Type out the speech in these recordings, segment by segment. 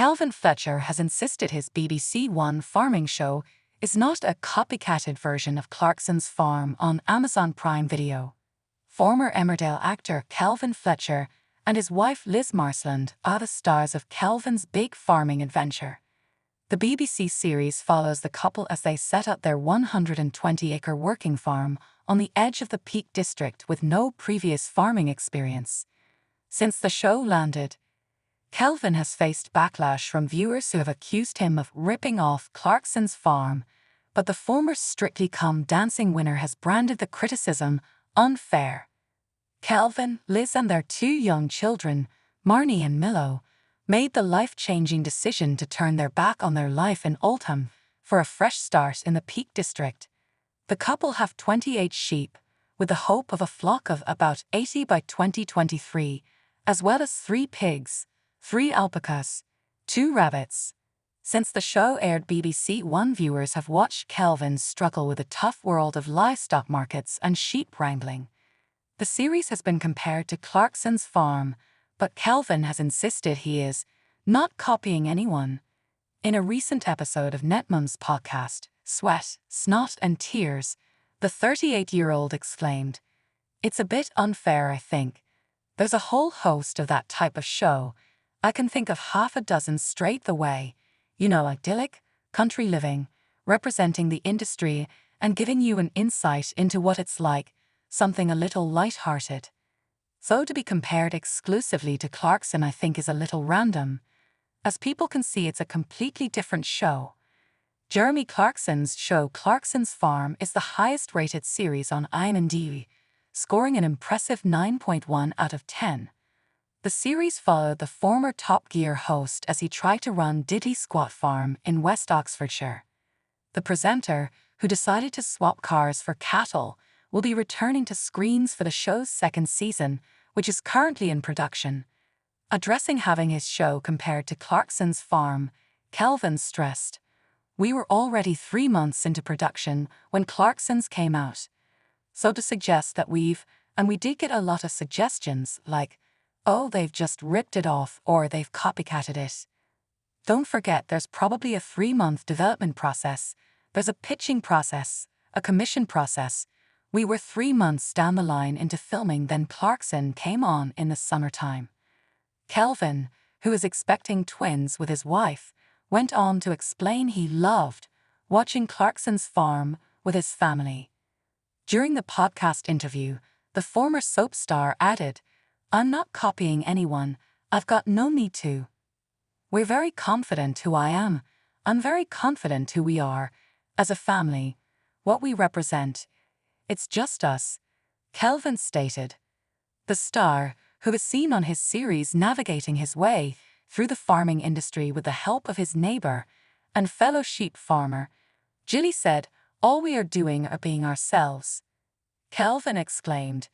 Kelvin Fletcher has insisted his BBC One farming show is not a copycatted version of Clarkson's Farm on Amazon Prime Video. Former Emmerdale actor Kelvin Fletcher and his wife Liz Marsland are the stars of Kelvin's big farming adventure. The BBC series follows the couple as they set up their 120-acre working farm on the edge of the Peak District with no previous farming experience. Since the show landed, Kelvin has faced backlash from viewers who have accused him of ripping off Clarkson's Farm, but the former Strictly Come Dancing winner has branded the criticism unfair. Kelvin, Liz and their two young children, Marnie and Milo, made the life-changing decision to turn their back on their life in Oldham for a fresh start in the Peak District. The couple have 28 sheep, with the hope of a flock of about 80 by 2023, as well as 3 pigs, 3 alpacas, 2 rabbits. Since the show aired, BBC One viewers have watched Kelvin struggle with the tough world of livestock markets and sheep wrangling. The series has been compared to Clarkson's Farm, but Kelvin has insisted he is not copying anyone. In a recent episode of Netmum's podcast, Sweat, Snot and Tears, the 38-year-old exclaimed, "It's a bit unfair, I think. There's a whole host of that type of show. I can think of half a dozen straight the way. Idyllic, country living, representing the industry and giving you an insight into what it's like, something a little light-hearted. So to be compared exclusively to Clarkson I think is a little random. As people can see, it's a completely different show." Jeremy Clarkson's show Clarkson's Farm is the highest-rated series on IMDb, scoring an impressive 9.1 out of 10. The series followed the former Top Gear host as he tried to run Diddy Squat Farm in West Oxfordshire. The presenter, who decided to swap cars for cattle, will be returning to screens for the show's second season, which is currently in production. Addressing having his show compared to Clarkson's Farm, Kelvin stressed, "We were already 3 months into production when Clarkson's came out. So to suggest that we did get a lot of suggestions like, oh, they've just ripped it off or they've copycatted it. Don't forget there's probably a 3-month development process, there's a pitching process, a commission process. We were 3 months down the line into filming, then Clarkson came on in the summertime." Kelvin, who is expecting twins with his wife, went on to explain he loved watching Clarkson's Farm with his family. During the podcast interview, the former soap star added, "I'm not copying anyone, I've got no need to. We're very confident who I am, I'm very confident who we are, as a family, what we represent. It's just us," Kelvin stated. The star, who is seen on his series navigating his way through the farming industry with the help of his neighbor and fellow sheep farmer, Jilly said, "All we are doing are being ourselves." Kelvin exclaimed,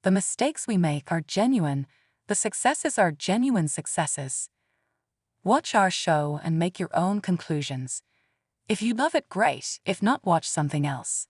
"The mistakes we make are genuine, the successes are genuine successes. Watch our show and make your own conclusions. If you love it, great. If not, watch something else."